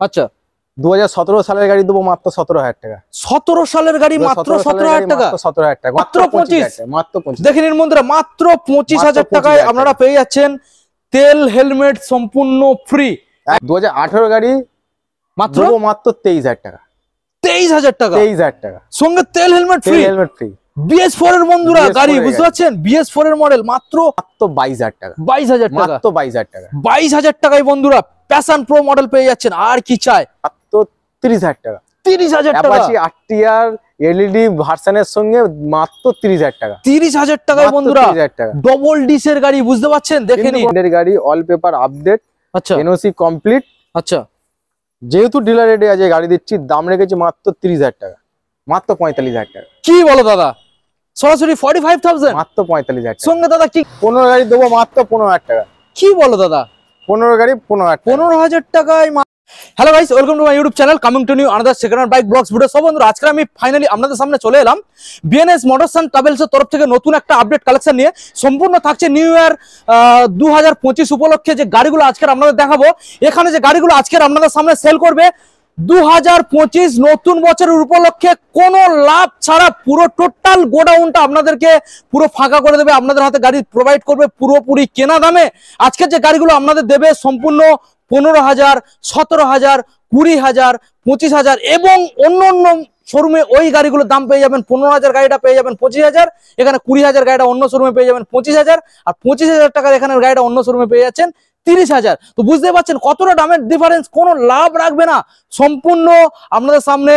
আচ্ছা 2017 সালের গাড়ি দেবো মাত্র 17,000 টাকা। 17 সালের গাড়ি মাত্র 17,000 টাকা, 17,000 টাকা, মাত্র 25, মাত্র 25। দেখে নিন বন্ধুরা, মাত্র 25,000 টাকায় আপনারা পেয়ে যাচ্ছেন তেল হেলমেট সম্পূর্ণ ফ্রি। 2018 গাড়ি মাত্র 23,000 টাকা, 23,000 টাকা, 23,000 টাকা সঙ্গে তেল হেলমেট ফ্রি। BS4 এর বন্ধুরা গাড়ি বুঝতে পারছেন, BS4 এর মডেল মাত্র 22,000 টাকা, 22,000 টাকা, মাত্র 22,000 টাকা, 22,000 টাকায় বন্ধুরা প্যাশন প্রো মডেল পেয়ে যাচ্ছেন। আর কি চাই, মাত্র 30,000 টাকা, 30,000 টাকা। অ্যাপাচি RTR LED ভার্সনের সঙ্গে মাত্র 30,000 টাকা, 30,000 টাকায় বন্ধুরা ডবল ডিসের গাড়ি বুঝতে পারছেন, দেখে নিন গাড়ি অল পেপার আপডেট, আচ্ছা NOC কমপ্লিট। আচ্ছা যেহেতু ডিলার রেটে আছে গাড়ি দিচ্ছি, দাম রেখেছি মাত্র 30,000 টাকা, মাত্র 45,000 টাকা। কি বলো দাদা, সরাসরি 45,000 মাত্র 45,000 টাকা। সঙ্গে দাদা কি 15 গাড়ি দেবো মাত্র 15,000 টাকা। কি বলো দাদা, 15 গাড়ি 15,000 টাকায়। Hello guys, welcome to my YouTube channel, coming to new another second hand bike blogs video. সব বন্ধুরা আজকে আমি ফাইনালি আপনাদের সামনে চলে এলাম বিএনএস মোটরস এন্ড ট্রাভেলস এর তরফ থেকে নতুন একটা আপডেট কালেকশন নিয়ে। সম্পূর্ণ থাকছে নিউ ইয়ার 2025 উপলক্ষে যে গাড়িগুলো আজকে আপনাদের দেখাবো। এখানে যে গাড়িগুলো আজকে আপনাদের সামনে সেল করবে 2025 নতুন বছরের উপলক্ষে কোনো লাভ ছাড়া পুরো টোটাল গোডাউনটা আপনাদেরকে পুরো ফাঁকা করে দেবে, আপনাদের হাতে গাড়ি প্রোভাইড করবে পুরোপুরি কেনা দামে। আজকের যে গাড়িগুলো আপনাদের দেবে সম্পূর্ণ 15,000, 17,000, 20,000, 25,000 এবং অন্য অন্য শোরুমে ওই গাড়িগুলোর দাম পেয়ে যাবেন। 15,000 গাড়িটা পেয়ে যাবেন 25,000, এখানে 20,000 গাড়িটা অন্য শোরুমে পেয়ে যাবেন 25,000, আর 25,000 টাকার এখানের গাড়িটা অন্য শোরুমে পেয়ে যাচ্ছেন 30,000। তো বুঝতে পারছেন কতটা দামের ডিফারেন্স, কোনো লাভ রাখবে না। সম্পূর্ণ আপনাদের সামনে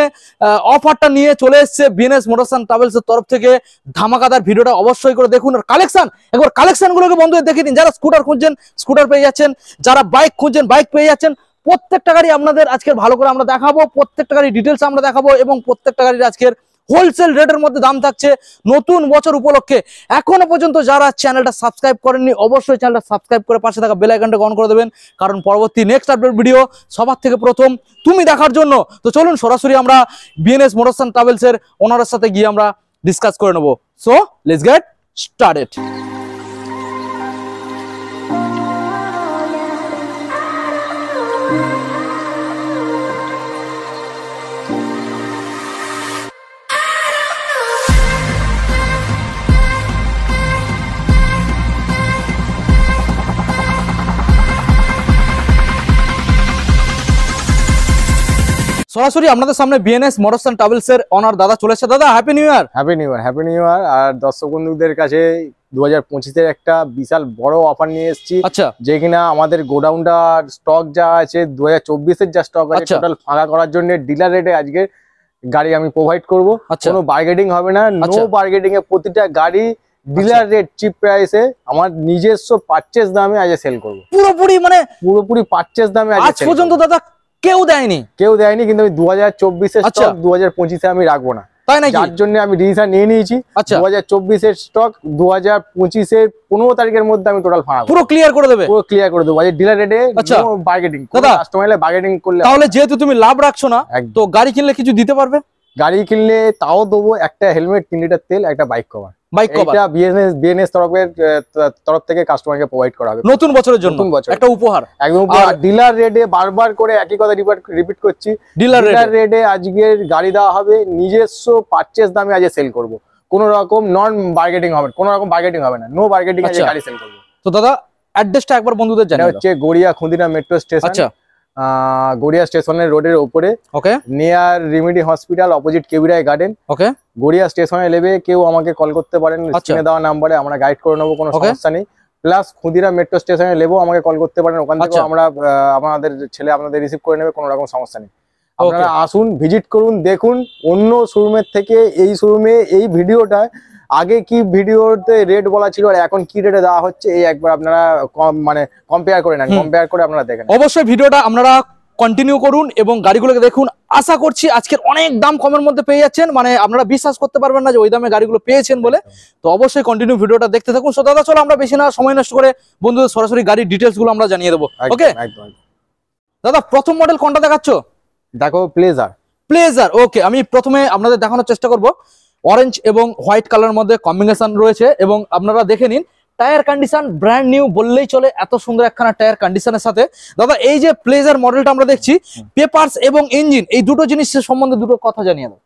অফারটা নিয়ে চলে এসছে বিএনএস মোটরস এন্ড ট্রাভেলস এর তরফ থেকে। ধামাকাদার ভিডিওটা অবশ্যই করে দেখুন। আর কালেকশন একবার কালেকশনগুলোকে বন্ধুদের দেখে নিন। যারা স্কুটার খুঁজছেন স্কুটার পেয়ে যাচ্ছেন, যারা বাইক খুঁজছেন বাইক পেয়ে যাচ্ছেন। প্রত্যেকটা গাড়ি আপনাদের আজকের ভালো করে আমরা দেখাবো, প্রত্যেকটা গাড়ি ডিটেলস আমরা দেখাবো এবং প্রত্যেকটা গাড়ির আজকের হোলসেল রেটের মধ্যে দাম থাকছে নতুন বছর উপলক্ষে। এখনো পর্যন্ত যারা চ্যানেলটা সাবস্ক্রাইব করেননি অবশ্যই চ্যানেলটা সাবস্ক্রাইব করে পাশে থাকা বেল আইকনটা অন করে দেবেন, কারণ পরবর্তী নেক্সট আপডেট ভিডিও সবার থেকে প্রথম তুমি দেখার জন্য। তো চলুন সরাসরি আমরা বিএনএস মোটরস এন্ড ট্রাভেলস এর ওনারের সাথে গিয়ে আমরা ডিসকাস করে নেব। So let's get started. সরাসরি আপনাদের সামনে বিএনএস মোটরস এন্ড ট্রাভেলস এর ওনার দাদা চলে এসেছে। দাদা happy new year. Happy new year, happy new year. আর দর্শক বন্ধুদের কাছে 2025 এর একটা বিশাল বড় অফার নিয়ে এসেছি। আচ্ছা, যে কিনা আমাদের গোডাউনটা স্টক যা আছে 2024 এর যা স্টক আছে টোটাল ফাঁকা করার জন্য ডিলার রেটে আজকে গাড়ি আমি প্রোভাইড করব। কোনো বার্গেটিং হবে না, নো বার্গেটিং এ প্রতিটা গাড়ি ডিলার রেট চিপ প্রাইসে আমার নিজস্ব পারচেজ দামে আজ সেল করব। পুরোপুরি পারচেজ দামে আজ পর্যন্ত দাদা কেউ দেয়নি, কিন্তু আমি 2024 এর স্টক 2025 এ আমি রাখবো না, তাই নাকি? যার জন্য আমি ডিসিশন নিয়ে নিয়েছি 2024 এর স্টক 2025 এর 15 তারিখের মধ্যে আমি টোটাল ফাঁকা পুরো ক্লিয়ার করে দেবে, পুরো ক্লিয়ার করে দেবো। ডিলার রেটে নো বার্গেটিং, কাস্টমারলে বার্গেটিং করলে তাহলে যেহেতু তুমি লাভ রাখছো না, তো গাড়ি কিনলে কিছু দিতে পারবে? গাড়ি কিনলে তাও দেবো, একটা হেলমেট, 3 লিটার তেল, একটা বাইক কভার। এটা বিএনএস তরফ থেকে কাস্টমারকে প্রোভাইড করা হবে নতুন বছরের জন্য, একটা উপহার একদম। ডিলার রেটে বারবার করে একই কথা রিপিট করছি, ডিলার রেটে আজকের গাড়ি দেওয়া হবে, নিজস্ব পারচেজ দামে আজ সেল করব। কোনো রকম নন বার্গেটিং হবে, কোনো রকম বার্গেটিং হবে না, নো বার্গেটিং এ গাড়ি সেল করব। তো দাদা অ্যাড্রেসটা একবার বন্ধুদের জানাও। হচ্ছে গড়িয়া খুদিনা মেট্রো স্টেশন। আচ্ছা, গড়িয়া স্টেশনের রোডের উপরে, okay, near remedy hospital, opposite কেবিরাই গার্ডেন। ওকে, গড়িয়া স্টেশনে নেবে কেউ আমাকে কল করতে পারেন, স্ক্রিনে দেওয়া নাম্বারে আমরা গাইড করে নেবো, কোনো সমস্যা নেই। প্লাস খুদিরা মেট্রো স্টেশনে নেবো আমাকে কল করতে পারেন, ওখান থেকে আমরা আমাদের ছেলে আপনাদের রিসিভ করে নেবে, কোনো রকম সমস্যা নেই। আপনারা আসুন, ভিজিট করুন, দেখুন অন্য শোরুমের থেকে এই শোরুমে এই ভিডিওটা আগে কি ভিডিওতে রেট বলা ছিল আর এখন কি রেটে দেওয়া হচ্ছে এই একবার আপনারা মানে কম্পেয়ার করে নেন, কম্পেয়ার করে আপনারা দেখেন। অবশ্যই ভিডিওটা আপনারা কন্টিনিউ করুন এবং গাড়িগুলোকে দেখুন। আশা করছি আজকের অনেক দাম কমের মধ্যে পেয়ে যাচ্ছেন, মানে আপনারা বিশ্বাস করতে পারবেন না যে ওই দামে গাড়িগুলো পেয়েছেন বলে। তো অবশ্যই কন্টিনিউ ভিডিওটা দেখতে থাকুন। সো দাদা চলো আমরা বেশি না সময় নষ্ট করে বন্ধুদের সরাসরি গাড়ির ডিটেলস গুলো আমরা জানিয়ে দেবো। ওকে দাদা, প্রথম মডেল কোনটা দেখাচ্ছ? দেখো প্লেজার। প্লেজার, ওকে। আমি প্রথমে আপনাদের দেখানোর চেষ্টা করব। অরেঞ্জ এবং হোয়াইট কালারের মধ্যে কম্বিনেশন রয়েছে এবং আপনারা দেখে নিন টায়ার কন্ডিশন ব্র্যান্ড নিউ বললেই চলে, এত সুন্দর একখানা টায়ার কন্ডিশনের সাথে। দাদা এই যে প্লেজার মডেলটা আমরা দেখছি, পেপারস এবং ইঞ্জিন এই দুটো জিনিসের সম্বন্ধে দুটো কথা জানিয়ে দাও।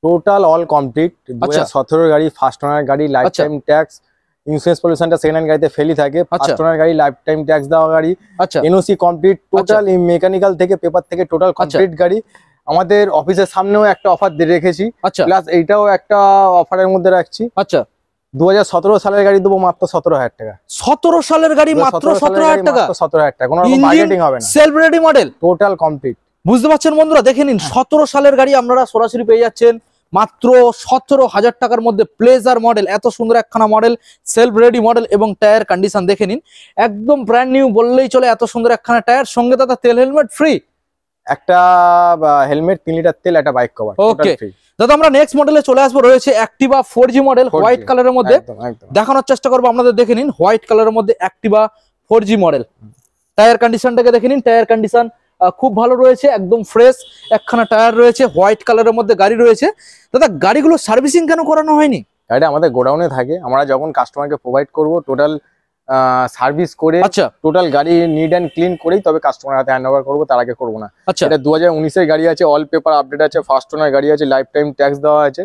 টোটাল অল কমপ্লিট, 2017 গাড়ি, ফার্স্ট ওনার গাড়ি, লাইফ টাইম ট্যাক্স, ইন্স্যুরেন্স পলিউশনটা সেকেন্ড হ্যান্ড গাড়িতে ফেলি থাকে, ফার্স্ট ওনার গাড়ি, লাইফ টাইম ট্যাক্স দেওয়া গাড়ি, এনওসি কমপ্লিট, টোটাল মেকানিক্যাল থেকে পেপার থেকে টোটাল কমপ্লিট গাড়ি। আমাদের অফিসের সামনেও একটা অফার রেখেছি, প্লাস এইটাও একটা অফারের মধ্যে রাখছি। 2017 সালের গাড়ি দেবো মাত্র 17,000 টাকা। 17 সালের গাড়ি মাত্র 17,000 টাকা, 17,000 টাকা, কোনো রকম বার্গেনিং হবে না, self ready model, total complete. বুঝতে পারছেন বন্ধুরা, দেখে নিন 17 সালের গাড়ি আপনারা সরাসরি পেয়ে যাচ্ছেন মাত্র 17,000 টাকার মধ্যে। প্লেজার মডেল, এত সুন্দর একখানা মডেল, সেলফ রেডি মডেল এবং টায়ার কন্ডিশন দেখে নিন একদম ব্র্যান্ড নিউ বললেই চলে। এত সুন্দর একখানা টায়ার, সঙ্গে দাদা তেল হেলমেট ফ্রি, একটা হেলমেট, 3 লিটার তেল, একটা বাইক কভার। ওকে দাদা, আমরা নেক্সট মডেলে চলে আসবো। রয়েছে অ্যাক্টিভা 4G মডেল, হোয়াইট কালারের মধ্যে দেখানোর চেষ্টা করবো আপনাদের। দেখে নিন হোয়াইট কালারের মধ্যে অ্যাক্টিভা 4G মডেল। টায়ার কন্ডিশনটাকে দেখে নিন, টায়ার কন্ডিশন খুব ভালো রয়েছে, একদম ফ্রেশ একখানা টায়ার রয়েছে, হোয়াইট কালারের মধ্যে গাড়ি রয়েছে। দাদা গাড়িগুলো সার্ভিসিং কেন করানো হয়নি? গাড়িটা আমাদের গোডাউনে থাকে, আমরা যখন কাস্টমারকে প্রোভাইড করব টোটাল সার্ভিস করে, টোটাল গাড়ি নিড এন্ড ক্লিন করেই তবে কাস্টমার হাতে হ্যান্ড ওভার করবো, তার আগে করবো না। এটা 2019 এর গাড়ি আছে, অল পেপার আপডেট আছে, ফার্স্ট ওনার গাড়ি আছে, লাইফ টাইম ট্যাক্স দেওয়া আছে।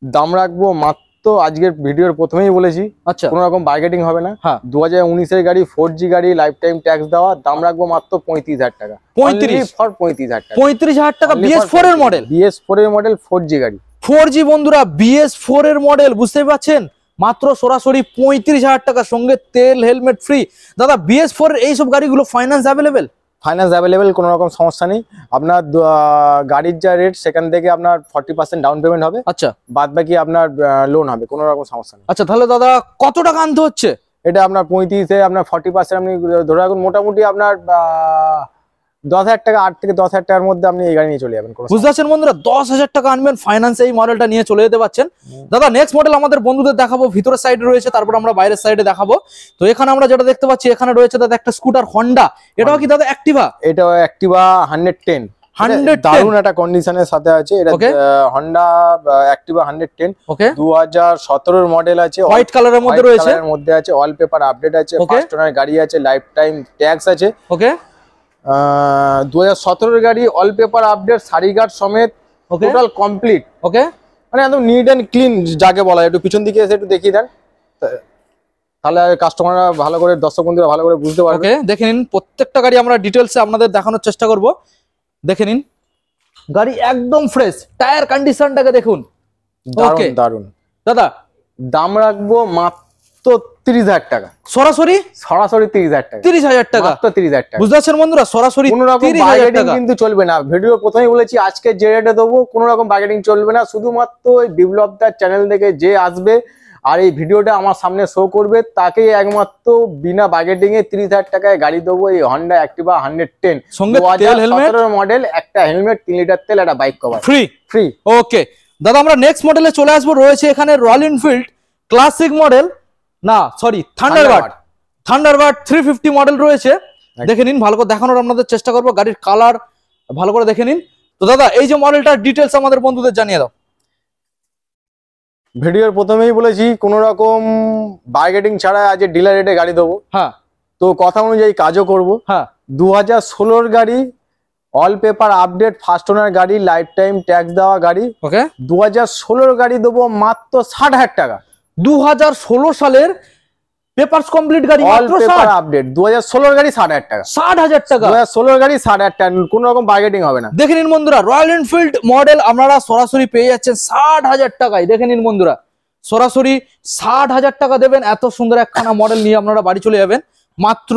দাম রাখবো মাত্র, আজকের ভিডিওর প্রথমেই বলেছি, কোনো রকম বার্গেটিং হবে না। 2019 এর গাড়ি, 4G গাড়ি, লাইফ টাইম ট্যাক্স দেওয়া, দাম রাখবো মাত্র 35,000 টাকা। 35,000 টাকা, 35,000 টাকা। BS4 এর মডেল, BS4 এর মডেল, 4G গাড়ি, 4G বন্ধুরা, BS4 এর মডেল, বুঝতে পারছেন মাত্র সরাসরি 35,000 টাকা, সঙ্গে তেল হেলমেট ফ্রি। দাদা BS4 এর এইসব গাড়িগুলো ফাইন্যান্স অ্যাভেলেবেল? ফাইন্যান্স অ্যাভেলেবেল, কোনো রকম সমস্যা নেই। আপনার গাড়ির যা রেট সেখান থেকে আপনার 40% ডাউন পেমেন্ট হবে, বাদ বাকি আপনার লোন হবে, কোনো রকম সমস্যা নেই। তাহলে দাদা কত টাকা আনতে হচ্ছে? এটা আপনার 35-এ আপনার 40% আপনি ধরে রাখুন, মোটামুটি আপনার 10,000 টাকা, 8 থেকে 10,000 টাকার মধ্যে আপনি এই গাড়ি নিয়ে চলে যাবেন। বুঝতে পারছেন বন্ধুরা, 10,000 টাকা আনবেন, ফাইন্যান্সে এই মডেলটা নিয়ে চলে যেতে পারছেন। দাদা নেক্সট মডেল আমাদের বন্ধুদের দেখাবো, ভিতরের সাইডে রয়েছে, তারপর আমরা বাইরের সাইডে দেখাবো। তো এখানে আমরা যেটা দেখতে পাচ্ছি, এখানে রয়েছে দাদা একটা স্কুটার হন্ডা, এটাও কি দাদা অ্যাক্টিভা? এটাও অ্যাক্টিভা 110, দারুণ একটা কন্ডিশনের সাথে আছে। এটা হন্ডা অ্যাক্টিভা 110, 2017 এর মডেল আছে, হোয়াইট কালারের মধ্যে রয়েছে, এর মধ্যে আছে অল পেপার আপডেট আছে, ফার্স্ট ওনার গাড়ি আছে, লাইফ টাইম ট্যাক্স আছে। 2017 এর গাড়ি, অল পেপার আপডেট, সারি গার্ড সমেত, টোটাল কমপ্লিট। মানে একদম নিট এন্ড ক্লিন যাকে বলা যায়। একটু পিছন দিকে এসে একটু দেখিয়ে দেন, তাহলে কাস্টমাররা ভালো করে, দর্শক বন্ধুরা ভালো করে বুঝতে পারবে। দেখে নিন প্রত্যেকটা গাড়ি আমরা ডিটেলসে আপনাদের দেখানোর চেষ্টা করব। দেখে নিন গাড়ি একদম ফ্রেশ, টায়ার কন্ডিশনটাকে দেখুন, দারুণ দারুণ। দাদা দাম রাখবো মাত্র 30,000 টাকা, সরাসরি 30,000 টাকা, 30,000 টাকা, 30,000 টাকা। বুঝতে পারছেন বন্ধুরা, সরাসরি কোনো রকম বার্গেনিং কিন্তু চলবে না। ভিডিও প্রথমেই বলেছি, আজকে যে রেটে দেবো কোনো রকম বার্গেনিং চলবে না। শুধুমাত্র এই বিপ্লব দার চ্যানেল থেকে যে আসবে আর এই ভিডিওটা আমার সামনে শো করবে, তাকেই একমাত্র বিনা বার্গেনিং এ 30,000 টাকায় গাড়ি দেবো। এই হন্ডা অ্যাক্টিভা 110, সঙ্গে 2017 মডেল, একটা হেলমেট, 3 লিটার তেল, একটা বাইক কভার ফ্রি ফ্রি। ওকে দাদা, আমরা নেক্সট মডেলে চলে আসবো। রয়েছে এখানে রয়্যাল এনফিল্ড ক্লাসিক মডেল, না সরি থান্ডারবার্ড 350 মডেল রয়েছে। দেখে নিন, ভালো করে দেখানোর আপনাদের চেষ্টা করবো, গাড়ির কালার ভালো করে দেখে নিন। তো দাদা এই যে মডেলটার ডিটেলস আমাদের বন্ধুদের জানিয়ে দাও। ভিডিওর প্রথমেই বলেছি, কোন রকম বার্গেনিং ছাড়া আজ ডিলার রেটে গাড়ি দেবো। হ্যাঁ, তো কথা অনুযায়ী কাজও করবো। হ্যাঁ, 2016 গাড়ি, all paper update, first owner গাড়ি, লাইফ টাইম ট্যাক্স দেওয়া গাড়ি। ওকে, 2016 গাড়ি দেবো মাত্র 60,000 টাকা। 2016 সালের পেপারস কমপ্লিট গাড়ি, মাত্র 60 আপডেট, 2016 গাড়ি 60,000 টাকা, 60,000 টাকা, 2016 গাড়ি 60,000 টাকা, কোনো রকম বার্গেনিং হবে না। দেখে নিন বন্ধুরা, রয়্যাল এনফিল্ড মডেল আপনারা সরাসরি পেয়ে যাচ্ছেন 60,000 টাকায়। দেখে নিন বন্ধুরা, সরাসরি 60,000 টাকা দেবেন, এত সুন্দর একখানা মডেল নিয়ে আপনারা বাড়ি চলে যাবেন মাত্র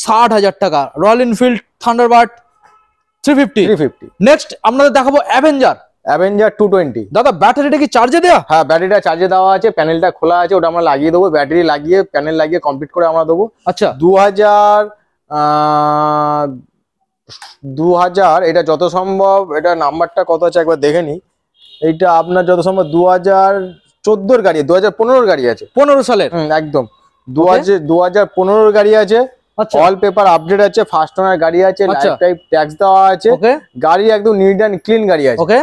60,000 টাকা। Royal Enfield Thunderbird 350। নেক্সট আপনাদের দেখাবো অ্যাভেঞ্জার 220। দাদা ব্যাটারিটা কি চার্জে দেওয়া? হ্যাঁ, ব্যাটারিটা চার্জে দেওয়া আছে, প্যানেলটা খোলা আছে, ওটা আমরা লাগিয়ে দেবো। ব্যাটারি লাগিয়ে, প্যানেল লাগিয়ে কমপ্লিট করে আমরা দেবো। আচ্ছা, 2000 এটা যত সম্ভব, এটা নাম্বারটা কত আছে একবার দেখে নি। এইটা আপনার যত সম্ভব 2014 গাড়ি, 2015 গাড়ি আছে, 15 সালের একদম 2015 গাড়ি আছে। অল পেপার আপডেট আছে, ফার্স্ট ওনার গাড়ি আছে, লাইফ টাইম ট্যাক্স দেওয়া আছে, গাড়ি একদম নিট এন্ড ক্লিন গাড়ি আছে। ওকে,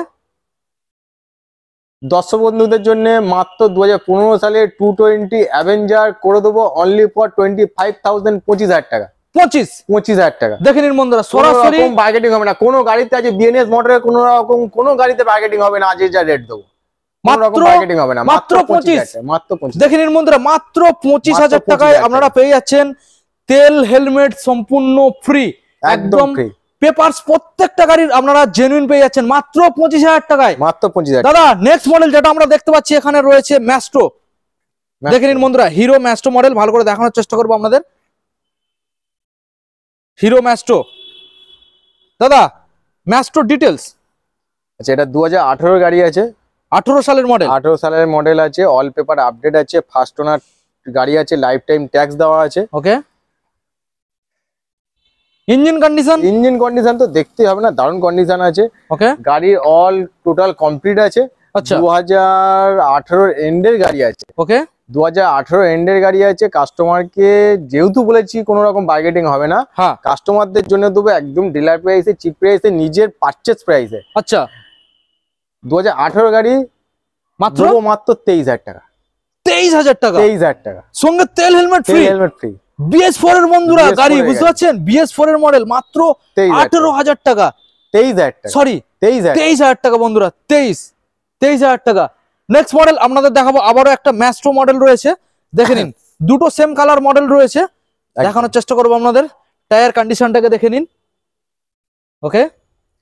দর্শক বন্ধুদের জন্য মাত্র 2015 সালে 220 অ্যাভেঞ্জার করে দেবো অনলি ফর 25,000, 25,000 টাকা। 25,000 টাকা দেখে নিন বন্ধুরা, সরাসরি বার্গেটিং হবে না কোনো গাড়িতে। আছে বিএনএস মোটরের কোনো গাড়িতে বার্গেটিং হবে না। আজ যা রেট দেবো মাত্র বার্গেটিং হবে না, মাত্র 25। মাত্র 25 দেখে নিন বন্ধুরা, মাত্র 25,000 টাকায় আপনারা পেয়ে যাচ্ছেন তেল হেলমেট সম্পূর্ণ ফ্রি, একদম ফ্রি। পেপারস প্রত্যেকটা গাড়ির আপনারা জেনুইন পেয়ে যাচ্ছেন মাত্র 25,000 টাকায়, মাত্র 25,000। দাদা নেক্সট মডেল যেটা আমরা দেখতে পাচ্ছি এখানে রয়েছে ম্যাস্ট্রো। দেখে নিন বন্ধুরা, হিরো ম্যাস্ট্রো মডেল, ভালো করে দেখানোর চেষ্টা করবো আপনাদের। হিরো ম্যাস্ট্রো দাদা, ম্যাস্ট্রো ডিটেলস। আচ্ছা, এটা 2018 গাড়ি আছে, 18 সালের মডেল। 18 সালের মডেল আছে, অল পেপার আপডেট আছে, ফার্স্ট ওনার গাড়ি আছে, লাইফ টাইম ট্যাক্স দেওয়া আছে। ওকে, ইঞ্জিন কন্ডিশন তো দেখতেই হবে না, দারুণ কন্ডিশন আছে। ওকে, গাড়ির অল টোটাল কমপ্লিট আছে। আচ্ছা, 2018 এন্ডের গাড়ি আছে। ওকে, 2018 এন্ডের গাড়ি আছে। কাস্টমারকে যেহেতু বলেছি কোনো রকম বার্গেটিং হবে না, কাস্টমারদের জন্য দেবো একদম ডিলার প্রাইসে, চিপ প্রাইসে, নিজের পারচেজ প্রাইসে। আচ্ছা, 2018 গাড়ি মাত্র 23,000 টাকা। 23,000 টাকা, 23,000 টাকা, সঙ্গে তেল হেলমেট ফ্রি। BS4 এর বন্ধুরা গাড়ি, বুঝতে পারছেন, BS4 এর মডেল, মাত্র 18,000 টাকা। 23,000 টাকা, সরি 23,000 টাকা বন্ধুরা, 23,000 টাকা। নেক্সট মডেল আপনাদের দেখাবো, আবারও একটা ম্যাস্ট্রো মডেল রয়েছে। দেখে নিন, দুটো সেম কালার মডেল রয়েছে, দেখানোর চেষ্টা করবো আপনাদের। টায়ার কন্ডিশনটাকে দেখে নিন। ওকে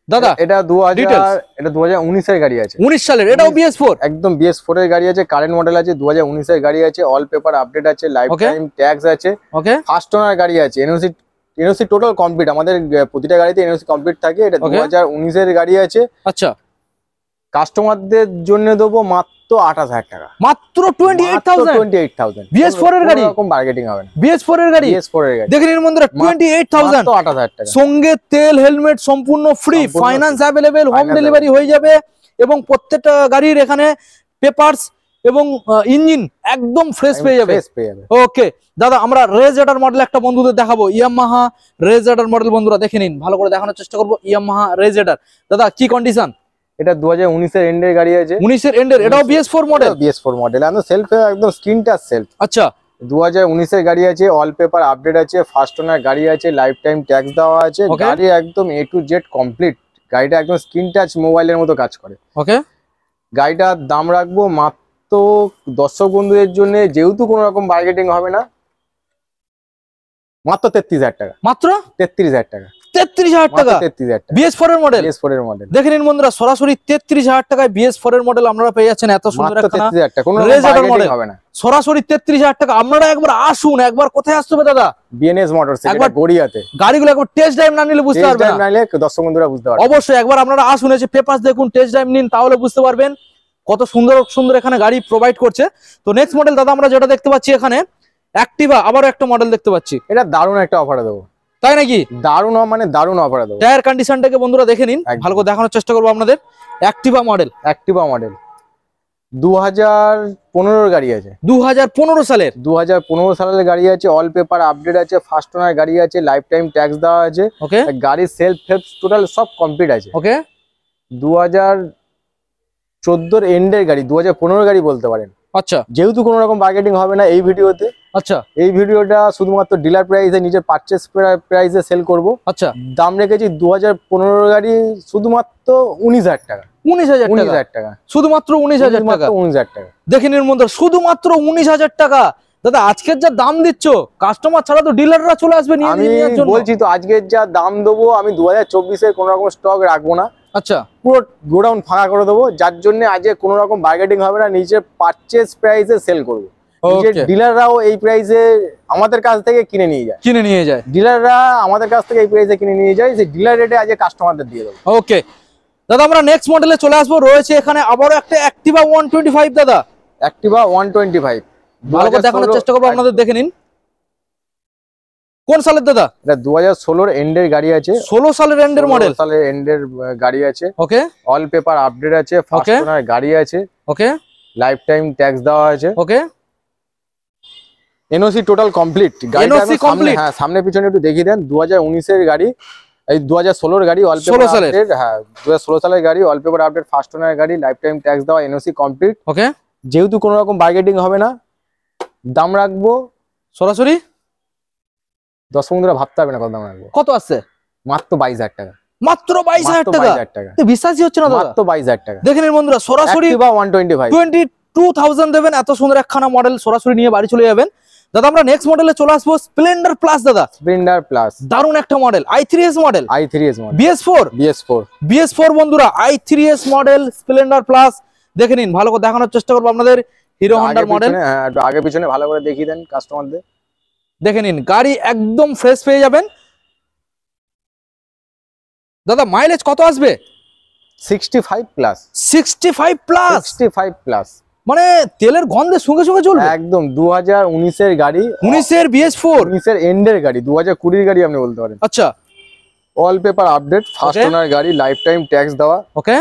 দাদা, এটা 2019 এর গাড়ি আছে, 19 সালের, এটাও BS4, একদম BS4 এর গাড়ি আছে, কারেন্ট মডেল আছে, 2019 এর গাড়ি আছে, অল পেপার আপডেট আছে, লাইফ টাইম ট্যাক্স আছে। ওকে, ফার্স্ট ওনার গাড়ি আছে, এনওসি টোটাল কমপ্লিট। আমাদের প্রতিটা গাড়িতে এনওসি কমপ্লিট থাকে। এটা 2019 এর গাড়ি আছে। আচ্ছা, কাস্টমারদের জন্য দেবো মাত্র 28,000 টাকা, মাত্র 28,000। BS4 এর গাড়ি, এরকম বার্গেটিং হবে না। BS4 এর গাড়ি, দেখে নিন বন্ধুরা, 28,000, 28,000 টাকা, সঙ্গে তেল হেলমেট সম্পূর্ণ free, finance available, home delivery হয়ে যাবে, এবং প্রত্যেকটা গাড়ির এখানে পেপারস এবং ইঞ্জিন একদম ফ্রেশ পেয়ে যাবে। ওকে দাদা, আমরা রেজ রাইডার মডেল একটা বন্ধুদের দেখাবো, ইয়ামাহা রেজ রাইডার মডেল। বন্ধুরা দেখে নিন, ভালো করে দেখানোর চেষ্টা করবো। ইয়ামাহা রেজ রাইডার দাদা, কি কন্ডিশন? এটা 2019 এর এন্ডের গাড়ি আছে, 19 এর এন্ডের, এটাও BS4 মডেল। BS4 মডেল, একদম সেলফ, একদম স্ক্রিন টাচ সেলফ। আচ্ছা, 2019 এর গাড়ি আছে, অল পেপার আপডেট আছে, ফার্স্ট ওনার গাড়ি আছে, লাইফ টাইম ট্যাক্স দেওয়া আছে। গাড়ি একদম A to Z কমপ্লিট। গাড়িটা একদম স্ক্রিন টাচ মোবাইলের মতো কাজ করে। ওকে, গাড়িটার দাম রাখবো মাত্র দর্শক বন্ধুদের জন্য, যেহেতু কোনো রকম বার্গেটিং হবে না, মাত্র 33,000 টাকা, মাত্র 33,000 টাকা, 33,000 টাকা, 33,000 টাকা। BS4 এর মডেল, BS4 এর মডেল দেখে নিন বন্ধুরা, সরাসরি 33,000 টাকায় BS4 এর মডেল আপনারা পেয়ে যাচ্ছেন। এত সুন্দর একটা 33,000 টাকা, কোনো বার্গেটিং হবে না, সরাসরি 33,000 টাকা। আপনারা একবার আসুন, একবার কোথায় আসতে হবে দাদা? বিএনএস মোটরস, একবার গড়িয়াতে। গাড়িগুলো একবার টেস্ট ড্রাইভ না নিলে বুঝতে পারবেন না, নাইলে দর্শক বন্ধুরা বুঝতে পারবে। অবশ্যই একবার আপনারা আসুন, এসে পেপারস দেখুন, টেস্ট ড্রাইভ নিন, তাহলে বুঝতে পারবেন কত সুন্দর সুন্দর এখানে গাড়ি প্রোভাইড করছে। তো নেক্সট মডেল দাদা, আমরা যেটা দেখতে পাচ্ছি এখানে অ্যাক্টিভা, আবারও একটা মডেল দেখতে পাচ্ছি। এটা দারুণ একটা অফারে দেবো, তাই নাকি? দারুণ, মানে দারুণ অফারে দেবো। টায়ার কন্ডিশনটাকে বন্ধুরা দেখে নিন, ভালো করে দেখানোর চেষ্টা করবো আপনাদের। অ্যাক্টিভা মডেল, 2015 গাড়ি আছে, 2015 সালের, 2015 সালের গাড়ি আছে, অল পেপার আপডেট আছে, ফার্স্ট ওনার গাড়ি আছে, লাইফ টাইম ট্যাক্স দেওয়া আছে। ওকে, গাড়ির সেলফ টোটাল সব কমপ্লিট আছে। ওকে, 2014 এন্ডের গাড়ি, 2015 গাড়ি বলতে পারেন। আচ্ছা, যেহেতু কোনো রকম বার্গেটিং হবে না এই ভিডিওতে। আচ্ছা, এই ভিডিওটা শুধুমাত্র ডিলার প্রাইসে, নিজের পারচেজ প্রাইসে সেল করব। আচ্ছা, দাম রেখেছি 2015 গাড়ি শুধুমাত্র 19,000 টাকা, 19,000 টাকা, শুধুমাত্র 19,000 টাকা, 19,000 টাকা। দেখে নিন বন্ধুরা, শুধুমাত্র 19,000 টাকা। দাদা আজকের যা দাম দিচ্ছ, কাস্টমার ছাড়া তো ডিলাররা চলে আসবে নিয়ে নেওয়ার জন্য। বলছি তো, আজকের যা দাম দেবো আমি 2024 এর কোনো রকম স্টক রাখবো না। আচ্ছা, পুরো গোডাউন ফাঁকা করে দেবো, যার জন্য আজকে কোনো রকম বার্গেটিং হবে না, নিজের পারচেজ প্রাইসে সেল করবো। ডিলাররাও এই প্রাইসে আমাদের কাছ থেকে কিনে নিয়ে যায়, ডিলাররা আমাদের কাছ থেকে এই প্রাইসে কিনে নিয়ে যায়, সেই ডিলার রেটে আজকে কাস্টমারদের দিয়ে দেবো। ওকে দাদা, আমরা নেক্সট মডেলে চলে আসবো। রয়েছে এখানে আবারও একটা অ্যাক্টিভা 125 দাদা, অ্যাক্টিভা 125 ভালো করে দেখানোর চেষ্টা করবো আপনাদের, দেখে নিন। কোন সালের দাদা? এটা 2016 এন্ডের গাড়ি আছে, 16 সালের এন্ডের মডেল, সালের এন্ডের গাড়ি আছে। ওকে, অল পেপার আপডেট আছে, ফার্স্ট ওনার গাড়ি আছে। ওকে, লাইফ টাইম ট্যাক্স দেওয়া আছে। ওকে, এনওসি টোটাল কমপ্লিট। গাড়িটা সামনে, হ্যাঁ সামনে পিছনে একটু দেখিয়ে দেন। 2019 এর গাড়ি, এই 2016 গাড়ি অল পেপার আপডেট, হ্যাঁ 2016 সালের গাড়ি all paper update, first owner গাড়ি, লাইফ টাইম ট্যাক্স দেওয়া, এনওসি কমপ্লিট। ওকে, যেহেতু কোনো রকম বার্গেটিং হবে না, দাম রাখবো সরাসরি দর্শক বন্ধুরা ভাবতে হবে না কত দাম রাখবো। কত আছে? মাত্র 22,000 টাকা। মাত্র 22,000 টাকা? বিশ্বাসই হচ্ছে না দাদা, মাত্র 22,000 টাকা। দেখে নিন বন্ধুরা, সরাসরি 22,000 দেবেন, এত সুন্দর একখানা মডেল সরাসরি নিয়ে বাড়ি চলে যাবেন। দাদা আমরা নেক্সট মডেলে চলে আসবো, স্প্লেন্ডার প্লাস। দাদা স্প্লেন্ডার প্লাস দারুণ একটা model, i3s model, i3s model, BS4 বন্ধুরা, i3s মডেল স্প্লেন্ডার প্লাস। দেখে নিন, ভালো করে দেখানোর চেষ্টা করবো আপনাদের, হিরো হন্ডার মডেল। হ্যাঁ আগে পিছনে ভালো করে দেখিয়ে দেন কাস্টমারদের। দেখে নিন, গাড়ি একদম ফ্রেশ পেয়ে যাবেন। দাদা মাইলেজ কত আসবে? 65 প্লাস। 65 প্লাস? 65 প্লাস মানে তেলের গন্ধে সঙ্গে সঙ্গে চলবে একদম। 2019 এর গাড়ি, 19 এর BS4, 19 এর এন্ডের গাড়ি, 2020 এর গাড়ি আপনি বলতে পারেন। আচ্ছা, all paper update, first owner গাড়ি, লাইফ টাইম ট্যাক্স দেওয়া। ওকে,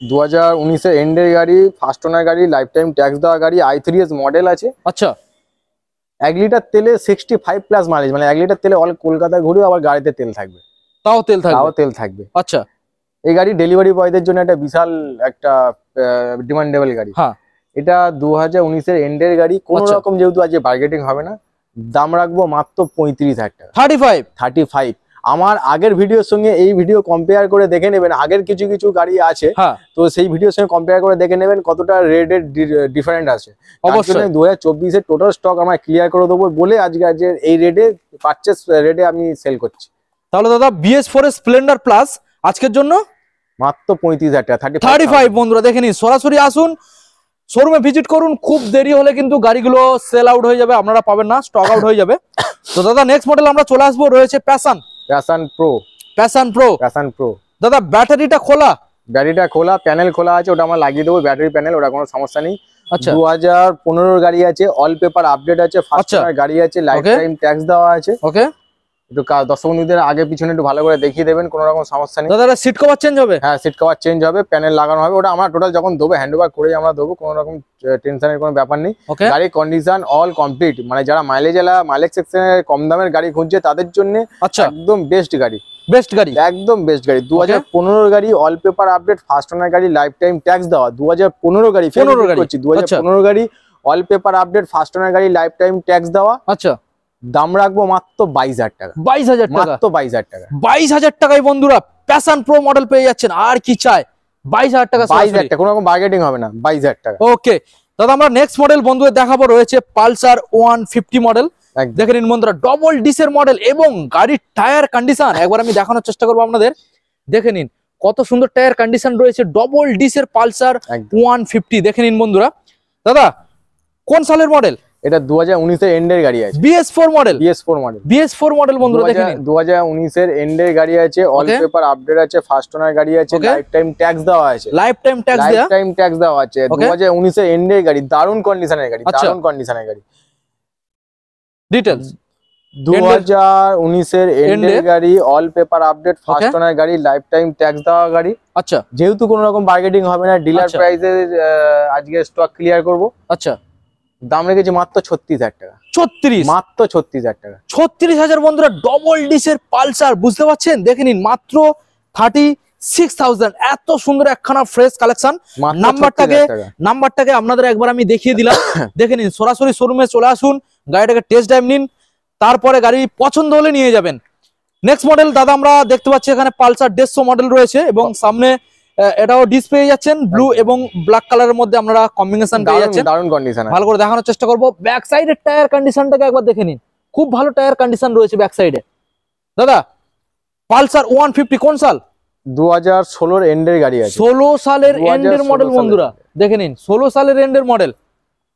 2019 এর এন্ডের গাড়ি, ফার্স্ট ওনার গাড়ি, লাইফ টাইম ট্যাক্স দেওয়া গাড়ি, i3s মডেল আছে। আচ্ছা, 1 লিটার তেলে 65 প্লাস মাইলেজ, মানে 1 লিটার তেলে অল কলকাতা ঘুরে আবার গাড়িতে তেল থাকবে, তাও তেল থাকবে। আচ্ছা, এই গাড়ি ডেলিভারি বয়দের জন্য একটা বিশাল একটা ডিমান্ডেবল গাড়ি। হ্যাঁ, এটা 2019 এর এন্ডের গাড়ি। কোন রকম যেহেতু আজকে বার্গেটিং হবে না, দাম রাখবো মাত্র 35,000 টাকা। 35। আমার আগের ভিডিওর সঙ্গে এই ভিডিও কম্পেয়ার করে দেখে নেবেন, আগের কিছু গাড়ি আছে, তো সেই ভিডিওর সঙ্গে কম্পেয়ার করে দেখে নেবেন কতটা রেটের ডিফারেন্ট আছে। অবশ্যই 2024 এর টোটাল স্টক আমরা ক্লিয়ার করে দেবো বলে আজকে এই রেটে পারচেস রেটে আমি সেল করছি। তাহলে দাদা BS4 এর স্প্লেন্ডার প্লাস আজকের জন্য মাত্র 35,000 টাকা। 35 বন্ধুরা, দেখে নিন, সরাসরি আসুন, শোরুমে ভিজিট করুন। খুব দেরি হলে কিন্তু গাড়িগুলো সেল আউট হয়ে যাবে, আপনারা পাবেন না, স্টক আউট হয়ে যাবে। তো দাদা নেক্সট মডেল আমরা চলে আসবো, রয়েছে প্যাশন প্রো। দাদা ব্যাটারিটা খোলা? ব্যাটারিটা খোলা, প্যানেল খোলা আছে, ওটা আমরা লাগিয়ে দেবো, ব্যাটারি প্যানেল, ওটা কোনো সমস্যা নেই। আচ্ছা, 2015 গাড়ি আছে, অল পেপার আপডেট আছে, ফার্স্ট ওনার গাড়ি আছে, লাইফ টাইম ট্যাক্স দেওয়া আছে। ওকে, একটু দর্শক বন্ধুদের আগে পিছনে একটু ভালো করে দেখিয়ে দেবেন, কোনো রকম সমস্যা নেই। দাদা সিট কভার চেঞ্জ হবে? হ্যাঁ সিট কভার চেঞ্জ হবে, প্যানেল লাগানো হবে, ওটা আমরা টোটাল যখন দেবো হ্যান্ড ওভার করে আমরা দেবো, কোনো রকম টেনশনের কোনো ব্যাপার নেই। গাড়ির কন্ডিশন অল কমপ্লিট, মানে যারা মাইলেজ সেকশনে কম দামের গাড়ি খুঁজছে তাদের জন্য একদম বেস্ট গাড়ি, একদম বেস্ট গাড়ি। 2015 গাড়ি, all paper update, first owner গাড়ি, লাইফ টাইম ট্যাক্স দেওয়া। 2015 গাড়ি, 2015 গাড়ি, all paper update, first owner গাড়ি, লাইফ টাইম ট্যাক্স দেওয়া। আচ্ছা, দাম রাখবো মাত্র 22,000 টাকা। 22,000 টাকা? মাত্র 22,000 টাকা। 22,000 টাকায় বন্ধুরা প্যাশন প্রো মডেল পেয়ে যাচ্ছেন, আর কি চাই? 22,000 টাকা, 22,000 টাকা, কোনো রকম বার্গেটিং হবে না, 22,000 টাকা। ওকে দাদা, আমরা নেক্সট মডেল বন্ধুদের দেখাবো, রয়েছে পালসার 150 মডেল। দেখে নিন বন্ধুরা, ডবল ডিসের মডেল এবং গাড়ির টায়ার কন্ডিশন একবার আমি দেখানোর চেষ্টা করবো আপনাদের। দেখে নিন কত সুন্দর টায়ার কন্ডিশন রয়েছে, ডবল ডিসের পালসার 150। দেখে নিন বন্ধুরা। দাদা কোন সালের মডেল? এটা 2019 এর এন্ডের গাড়ি আছে, BS4 মডেল। BS4 মডেল বন্ধুরা, দেখে নিন 2019 এর এন্ডের গাড়ি আছে, অল পেপার আপডেট আছে, ফার্স্ট ওনার গাড়ি আছে, লাইফ টাইম ট্যাক্স দেওয়া আছে। লাইফ টাইম ট্যাক্স দেওয়া আছে। 2019 এর এন্ডের গাড়ি, দারুণ কন্ডিশনের গাড়ি, দারুণ কন্ডিশনের গাড়ি। ডিটেইলস 2019 এর এন্ডের গাড়ি, all paper update, first owner গাড়ি, লাইফ টাইম ট্যাক্স দেওয়া গাড়ি। আচ্ছা, যেহেতু কোনো রকম বার্গেটিং হবে না, ডিলার প্রাইসে আজকে স্টক ক্লিয়ার করব। আচ্ছা, দাম রেখেছি মাত্র 36,000 টাকা। 36? মাত্র 36,000 টাকা। 36,000 বন্ধুরা, ডবল ডিসের পালসার, বুঝতে পারছেন? দেখে নিন মাত্র 36,000। এত সুন্দর একখানা ফ্রেশ কালেকশন। নাম্বারটাকে আপনাদের একবার আমি দেখিয়ে দিলাম। দেখে নিন, সরাসরি শোরুমে চলে আসুন, গাড়িটাকে টেস্ট ড্রাইভ নিন, তারপরে গাড়ি পছন্দ হলে নিয়ে যাবেন। নেক্সট মডেল দাদা আমরা দেখতে পাচ্ছি এখানে পালসার 150 মডেল রয়েছে এবং সামনে এটাও ডিসপ্লে যাচ্ছেন ব্লু এবং ব্ল্যাক কালারের মধ্যে আপনারা কম্বিনেশন পেয়ে যাচ্ছেন, দারুণ কন্ডিশন। ভালো করে দেখানোর চেষ্টা করব। ব্যাক সাইডের টায়ার কন্ডিশনটাকে একবার দেখে নিন, খুব ভালো টায়ার কন্ডিশন রয়েছে ব্যাক সাইডে। দাদা পালসার 150 কোন সাল? 2016 এর এন্ডের গাড়ি আছে। 16 সালের এন্ডের মডেল বন্ধুরা, দেখে নিন 16 সালের এন্ডের মডেল।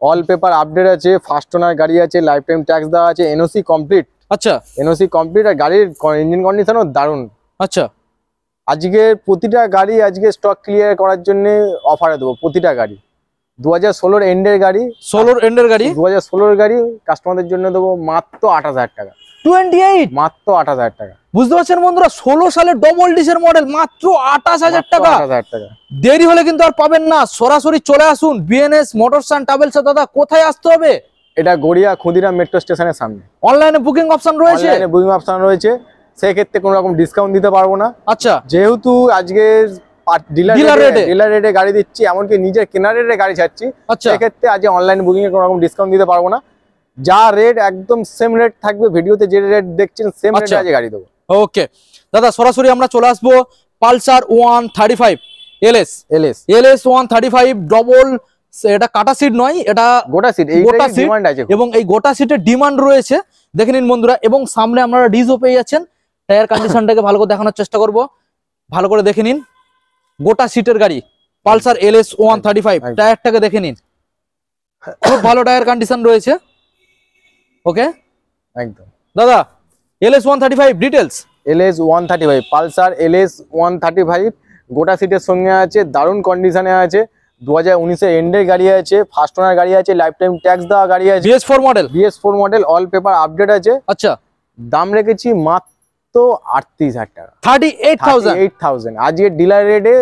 অল পেপার আপডেট আছে, ফার্স্ট ওনার গাড়ি আছে, লাইফ টাইম ট্যাক্স দেওয়া আছে, এনওসি কমপ্লিট। আচ্ছা, এনওসি কমপ্লিট, আর গাড়ির ইঞ্জিন কন্ডিশনও দারুণ। আচ্ছা, আজকে প্রতিটা গাড়ি আজকে স্টক ক্লিয়ার করার জন্য অফারে দেবো, প্রতিটা গাড়ি। 2016 এন্ডের গাড়ি, 2016 গাড়ি কাস্টমারদের জন্য দেবো মাত্র 28,000 টাকা। 28? মাত্র 28,000 টাকা। বুঝতে পারছেন বন্ধুরা, 16 সালের ডবল ডিসের মডেল, মাত্র 28,000 টাকা। 28,000 টাকা। দেরি হলে কিন্তু আর পাবেন না, সরাসরি চলে আসুন বিএনএস মোটরস অ্যান্ড ট্রাভেলস। দাদা কোথায় আসতে হবে? এটা গড়িয়া ক্ষুদিরাম মেট্রো স্টেশনের সামনে। অনলাইনে বুকিং অপশন রয়েছে? অনলাইনে বুকিং অপশন রয়েছে। সেক্ষেত্রে কোনো রকম ডিসকাউন্ট দিতে পারবো না। আচ্ছা, যেহেতু আজকে ডিলার রেটে গাড়ি দিচ্ছি, এমনকি নিজের কেনার রেটে গাড়ি ছাড়ছি, সেক্ষেত্রে আজ অনলাইন বুকিং এ কোনো রকম ডিসকাউন্ট দিতে পারবো না। যা রেট একদম সেম রেট থাকবে, ভিডিওতে যে রেট দেখছেন সেম রেটে আজ গাড়ি দেবো। ওকে দাদা, সরাসরি আমরা চলে আসবো পালসার 135 এলএস 135 ডবল, এটা কাটা সিট নয়, এটা গোটা সিট, ডিমান্ড আছে এবং এই গোটা সিটের ডিমান্ড রয়েছে, দেখে নিন বন্ধুরা। এবং সামনে আপনারা ডিজও পেয়ে যাচ্ছেন। টায়ার কন্ডিশনটাকে ভালো করে দেখানোর চেষ্টা করব, ভালো করে দেখে নিন। গোটা সিটের গাড়ি পালসার এলএস 135, টায়ারটাকে দেখে নিন, খুব ভালো টায়ার কন্ডিশন রয়েছে। ওকে একদম দাদা, LS 135 details. LS 135 Pulsar LS 135 গোটা সিটের সঙ্গে আছে, দারুণ কন্ডিশনে আছে, 2019 এর এন্ডের গাড়ি আছে, ফার্স্ট ওনার গাড়ি আছে, লাইফ টাইম ট্যাক্স দেওয়া গাড়ি আছে, BS4 model, all paper update আছে। আচ্ছা, দাম রেখেছি মাত্র 38,000 টাকা, 38,000। আজকে ডিলার রেটে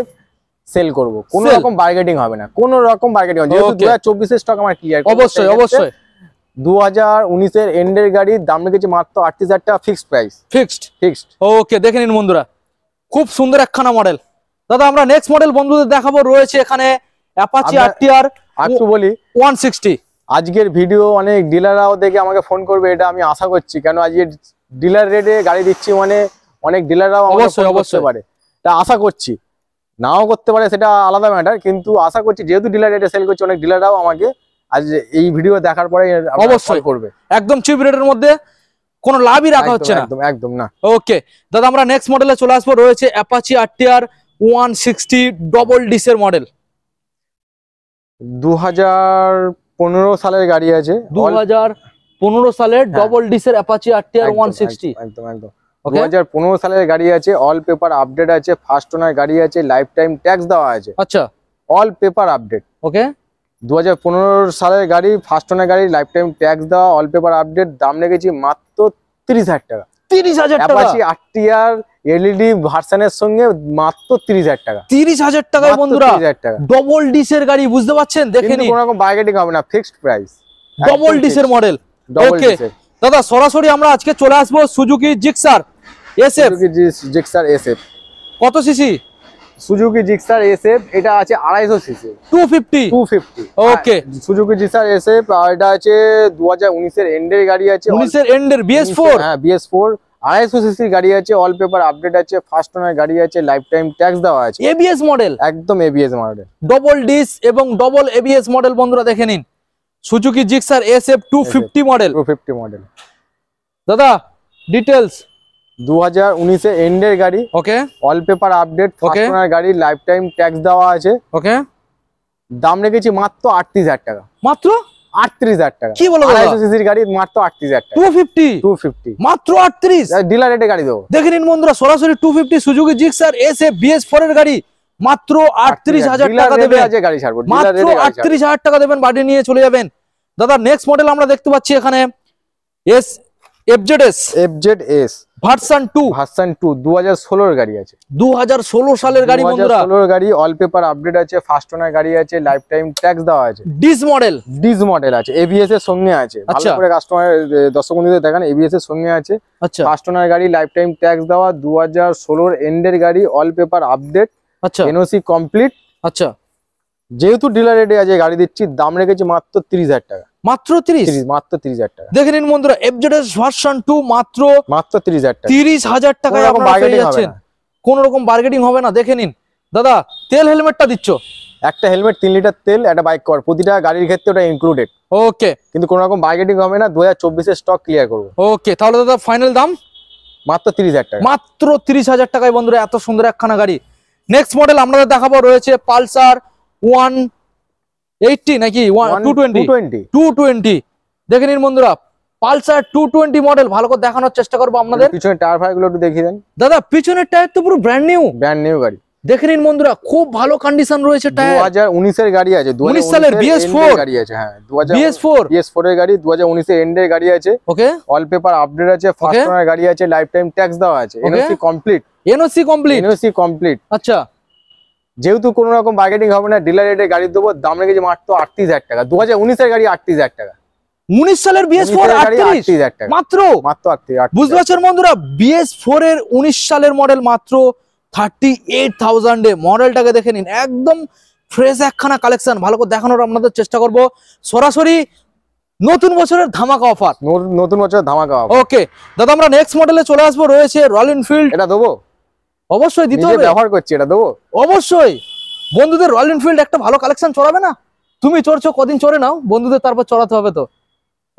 সেল করব, কোনো রকম বার্গেটিং হবে না, কোনো রকম বার্গেটিং হবে, যেহেতু 2024 এর স্টক আমার ক্লিয়ার। অবশ্যই অবশ্যই 2019 এর এন্ডের গাড়ির দাম রেখেছি মাত্র 38,000 টাকা, ফিক্সড প্রাইস, ফিক্সড। ওকে, দেখে নিন বন্ধুরা, খুব সুন্দর একখানা মডেল। দাদা, আমরা নেক্সট মডেল বন্ধুদের দেখাবো, রয়েছে এখানে অ্যাপাচি আরটিআর। একটু বলি 160। আজকের ভিডিও অনেক ডিলাররাও দেখে আমাকে ফোন করবে, এটা আমি আশা করছি, কেন আজকে ডিলার রেটে গাড়ি দিচ্ছি, মানে অনেক ডিলাররাও অবশ্যই অবশ্যই পারে, তা আশা করছি, নাও করতে পারে, সেটা আলাদা ম্যাটার, কিন্তু আশা করছি যেহেতু ডিলার রেটে সেল করছি, অনেক ডিলাররাও আমাকে আজ এই ভিডিও দেখার পরে অবশ্যই করবে। একদম চিপ রেটের মধ্যে কোনো লাভই রাখা হচ্ছে না, একদম না। ওকে দাদা, আমরা নেক্সট মডেলে চলে আসবো, রয়েছে অ্যাপাচি আরটিআর 160 ডবল ডিসের মডেল। 2015 সালের গাড়ি আছে, 2015 সালের ডবল ডিসের অ্যাপাচি আরটিআর 160। একদম 2015 সালের গাড়ি আছে, অল পেপার আপডেট আছে, ফার্স্ট ওনার গাড়ি আছে, লাইফ টাইম ট্যাক্স দেওয়া আছে। আচ্ছা, অল পেপার আপডেট। ওকে, 2015 সালের গাড়ি, ফার্স্ট ওনার গাড়ি, লাইফ টাইম ট্যাক্স দেওয়া, অল পেপার আপডেট, দাম রেখেছি মাত্র 30,000 টাকা। 30,000 টাকা অ্যাপাচি আরটিআর এলইডি ভার্সনের সঙ্গে মাত্র 30,000 টাকা। 30,000 টাকায় বন্ধুরা ডবল ডিসের গাড়ি, বুঝতে পারছেন? দেখে নিন, কোনো রকম বার্গেটিং হবে না, ফিক্সড প্রাইস, ডবল ডিসের মডেল। ওকে দাদা, সরাসরি আমরা আজকে চলে আসবো সুজুকি জিক্সার এসএফ। কত সিসি? সুজুকি জিক্সার এসএফ, এটা আছে 250 সিসি, 250। ওকে, সুজুকি জিক্সার এসএফ, আর এটা আছে 2019 এর এন্ডের গাড়ি আছে, 19 এর এন্ডের BS4। হ্যাঁ, BS4 250 সিসি গাড়ি আছে, অল পেপার আপডেট আছে, ফার্স্ট ওনার গাড়ি আছে, লাইফ টাইম ট্যাক্স দেওয়া আছে, ABS মডেল, একদম ABS মডেল, ডবল ডিস এবং ডবল ABS মডেল। বন্ধুরা দেখে নিন, সুজুকি জিক্সার এসএফ 250 মডেল। দাদা, ডিটেইলস। 2019 এর এন্ডের গাড়ি, okay, all paper update, first owner গাড়ি, লাইফ টাইম ট্যাক্স দেওয়া আছে। ওকে, দাম রেখেছি মাত্র 38,000 টাকা, মাত্র 38,000 টাকা। কি বলো, 250 সিসির গাড়ি মাত্র 38,000 টাকা, 250 মাত্র 38। ডিলার রেটে গাড়ি দেবো। দেখে নিন বন্ধুরা, সরাসরি 250 সুজুকি জিক্সার এসএফ BS4 এর গাড়ি, মাত্র 38,000 টাকা দেবেন। গাড়ি ছাড়বো, মাত্র 38,000 টাকা দেবেন, বাড়ি নিয়ে চলে যাবেন। দাদা, নেক্সট মডেল আমরা দেখতে পাচ্ছি এখানে FZS ভার্সন 2 2016 এর গাড়ি আছে, 2016 সালের গাড়ি বন্ধুরা, 2016 এর গাড়ি, অল পেপার আপডেট আছে, ফার্স্ট ওনার গাড়ি আছে, লাইফ টাইম ট্যাক্স দেওয়া আছে, ডিস মডেল আছে, ABS এর সঙ্গে আছে। ভালো করে কাস্টমার দর্শক বন্ধুদের দেখান, ABS এর সঙ্গে আছে। আচ্ছা, ফার্স্ট ওনার গাড়ি, লাইফ টাইম ট্যাক্স দেওয়া, 2016 এর এন্ডের গাড়ি, অল পেপার আপডেট, আচ্ছা, NOC কমপ্লিট। আচ্ছা, যেহেতু ডিলার রেটে আছে গাড়ি দিচ্ছি, দাম রেখেছি মাত্র 30,000 টাকা, মাত্র 30,000 টাকা। দেখে নিন বন্ধুরা, FZS ভার্সন 2 মাত্র 30,000 টাকা, 30,000 টাকায় আপনারা পেয়ে যাচ্ছেন, কোনো রকম বার্গেটিং হবে না। দেখে নিন দাদা, তেল হেলমেটটা দিচ্ছ, একটা হেলমেট 3 লিটার তেল, একটা বাইক কভার, প্রতিটা গাড়ির ক্ষেত্রে ওটা ইনক্লুডেড। ওকে, কিন্তু কোনো রকম বার্গেটিং হবে না, 2024 এর স্টক ক্লিয়ার করবো। ওকে, তাহলে দাদা ফাইনাল দাম মাত্র 30,000 টাকা, মাত্র 30,000 টাকায় বন্ধুরা এত সুন্দর একখানা গাড়ি। নেক্সট মডেল আপনাদের দেখাবো, রয়েছে পালসার 180 নাকি 220। দেখে নিন বন্ধুরা, পালসার 220 মডেল, ভালো করে দেখানোর চেষ্টা করবো আপনাদের। পিছনে টায়ার ফায়ার গুলো একটু দেখিয়ে দেন দাদা, পিছনের টায়ার তো পুরো ব্র্যান্ড নিউ গাড়ি। দেখে নিন বন্ধুরা, খুব ভালো কন্ডিশন রয়েছে টায়ার। 2019 এর গাড়ি আছে, 19 সালের BS4 গাড়ি আছে। হ্যাঁ, BS4 এর গাড়ি, 2019 এর এন্ডের গাড়ি আছে। ওকে, অল পেপার আপডেট আছে, ফার্স্ট ওনার গাড়ি আছে, লাইফ টাইম ট্যাক্স দেওয়া আছে, NOC কমপ্লিট। আচ্ছা, যেহেতু কোনো রকম বার্গেটিং হবে না, ডিলার রেটে গাড়ি দেবো, দাম রেখেছি মাত্র 38,000 টাকা। 2019 এর গাড়ি 38,000 টাকা, 19 সালের BS4 38 মাত্র মাত্র 38। বুঝতে পারছেন বন্ধুরা, BS4 এর 19 সালের মডেল মাত্র 38,000 এ। মডেলটাকে দেখে নিন, একদম ফ্রেশ একখানা কালেকশন। ভালো করে দেখানোর আপনাদের চেষ্টা করব, সরাসরি নতুন বছরের ধামাকা অফার, নতুন বছরের ধামাকা অফার। ওকে দাদা, আমরা নেক্সট মডেলে চলে আসবো। রয়েছে রয়্যাল এনফিল্ড। এটা দেবো, অবশ্যই দিতে হবে, ব্যবহার করছি, এটা দেবো অবশ্যই। বন্ধুদের রয়্যাল এনফিল্ড একটা ভালো কালেকশন চড়াবে না? তুমি চড়ছো, কদিন চড়ে নাও, বন্ধুদের তারপর চড়াতে হবে তো।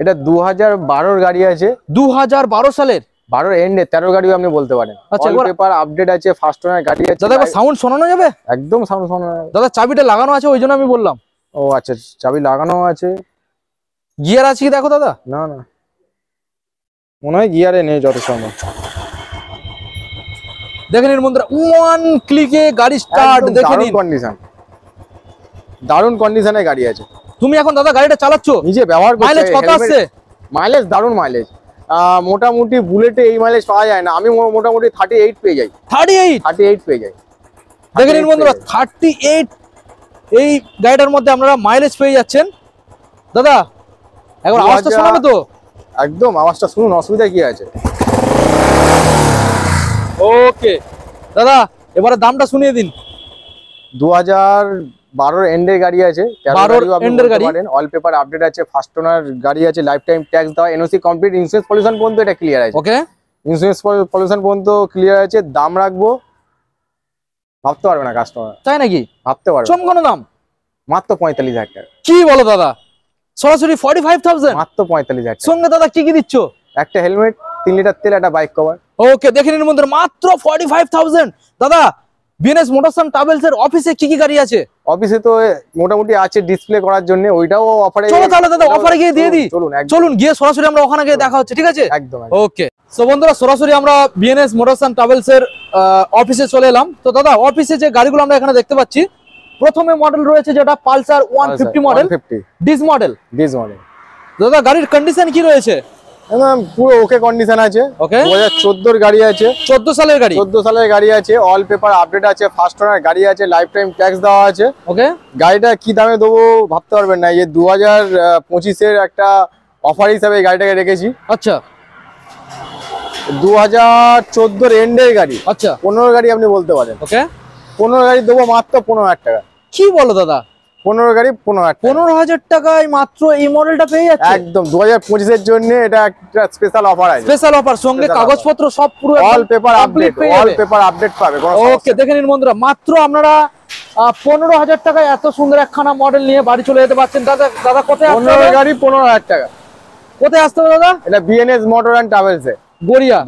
এটা 2012 গাড়ি আছে, 2012 সালের 12 এন্ডে 13 গাড়িও আপনি বলতে পারেন। আচ্ছা, পেপার আপডেট আছে, ফার্স্ট ওনার গাড়ি আছে। দাদা একবার সাউন্ড শোনানো যাবে? একদম সাউন্ড শোনানো যাবে। দাদা চাবিটা লাগানো আছে, ওই জন্য আমি বললাম। ও আচ্ছা, চাবি লাগানো আছে। গিয়ার আছে কি দেখো দাদা? না না, মনে হয় গিয়ারে নেই যত সম্ভব। দেখে নিন বন্ধুরা, ওয়ান ক্লিকে গাড়ি স্টার্ট। দেখে নিন, কন্ডিশন, দারুণ কন্ডিশনে গাড়ি আছে। তুমি এখন দাদা গাড়িটা চালাচ্ছো, নিজে ব্যবহার করছো। মাইলেজ কত আসছে? মাইলেজ দারুণ মাইলেজ। মোটামুটি বুলেটে এই মাইলেজ পাওয়া যায় না, আমি মোটামুটি 38 পেয়ে যাই। 38 পেয়ে যাই। দেখে নিন বন্ধুরা, 38 এই গাড়িটার মধ্যে আপনারা মাইলেজ পেয়ে যাচ্ছেন। দাদা একবার আওয়াজটা শোনাবে তো? একদম, আওয়াজটা শুনুন, অসুবিধা কি আছে? ওকে দাদা, এবারে দামটা শুনিয়ে দিন। 2012 এন্ডের গাড়ি আছে, 12 এন্ডের গাড়ি, অল পেপার আপডেট আছে, ফার্স্ট ওনার গাড়ি আছে, লাইফ টাইম ট্যাক্স দেওয়া, এনওসি কমপ্লিট, ইন্স্যুরেন্স পলিউশন পর্যন্ত এটা ক্লিয়ার আছে। ওকে, ইন্স্যুরেন্স পলিউশন পর্যন্ত ক্লিয়ার আছে। দাম রাখবো, ভাবতে পারবে না কাস্টমার। তাই নাকি? ভাবতে পারবে, চমকানো দাম, মাত্র 45,000 টাকা। কি বলো দাদা? সরাসরি 45,000, মাত্র 45,000 টাকা। সঙ্গে দাদা কি কি দিচ্ছ? একটা হেলমেট, 3 লিটার তেল, একটা বাইক কভার। ওকে, দেখে নিন বন্ধুরা, মাত্র 45,000। দাদা বিএনএস মোটরস এন্ড ট্রাভেলস এর অফিসে কি কি গাড়ি আছে? অফিসে তো মোটামুটি আছে ডিসপ্লে করার জন্য, ওইটাও অফারে। চলো তাহলে দাদা অফারে গিয়ে দিয়ে দিই। চলুন গিয়ে সরাসরি আমরা ওখানে গিয়ে দেখা হচ্ছে, ঠিক আছে? একদম। ওকে, সো বন্ধুরা সরাসরি আমরা বিএনএস মোটরস এন্ড ট্রাভেলস এর অফিসে চলে এলাম। তো দাদা অফিসে যে গাড়িগুলো আমরা এখানে দেখতে পাচ্ছি, প্রথমে মডেল রয়েছে যেটা পালসার 150 মডেল, ডিস মডেল। দাদা গাড়ির কন্ডিশন কি রয়েছে? পুরো ওকে কন্ডিশন আছে। ওকে, 2014 গাড়ি আছে, 14 সালের গাড়ি। 14 সালের গাড়ি আছে, অল পেপার আপডেট আছে, ফার্স্ট ওনার গাড়ি আছে, লাইফ টাইম ট্যাক্স দেওয়া আছে। ওকে, গাড়িটা কি দামে দেবো ভাবতে পারবেন না। এই 2025 এর একটা অফার হিসাবে এই গাড়িটাকে রেখেছি। আচ্ছা, 2014 এন্ডের গাড়ি। আচ্ছা, 15 গাড়ি আপনি বলতে পারেন। ওকে, 15 গাড়ি দেবো মাত্র 15,000 টাকা। কি বলো দাদা? 15 গাড়ি 15,000 টাকায় মাত্র এই মডেলটা পেয়ে যাচ্ছে। একদম 2025 এর জন্য এটা একটা স্পেশাল অফার আছে। স্পেশাল অফার, সঙ্গে কাগজপত্র সব পুরো all paper update, all paper update পাবে। ওকে, দেখে নিন বন্ধুরা, মাত্র আপনারা 15,000 টাকায় এত সুন্দর একখানা মডেল নিয়ে বাড়ি চলে যেতে পারছেন। দাদা দাদা কোথায় আসতে হবে? 15 গাড়ি 15,000 টাকা। কোথায় আসতে হবে দাদা? এটা বিএনএস মোটর এন্ড ট্রাভেলস এ,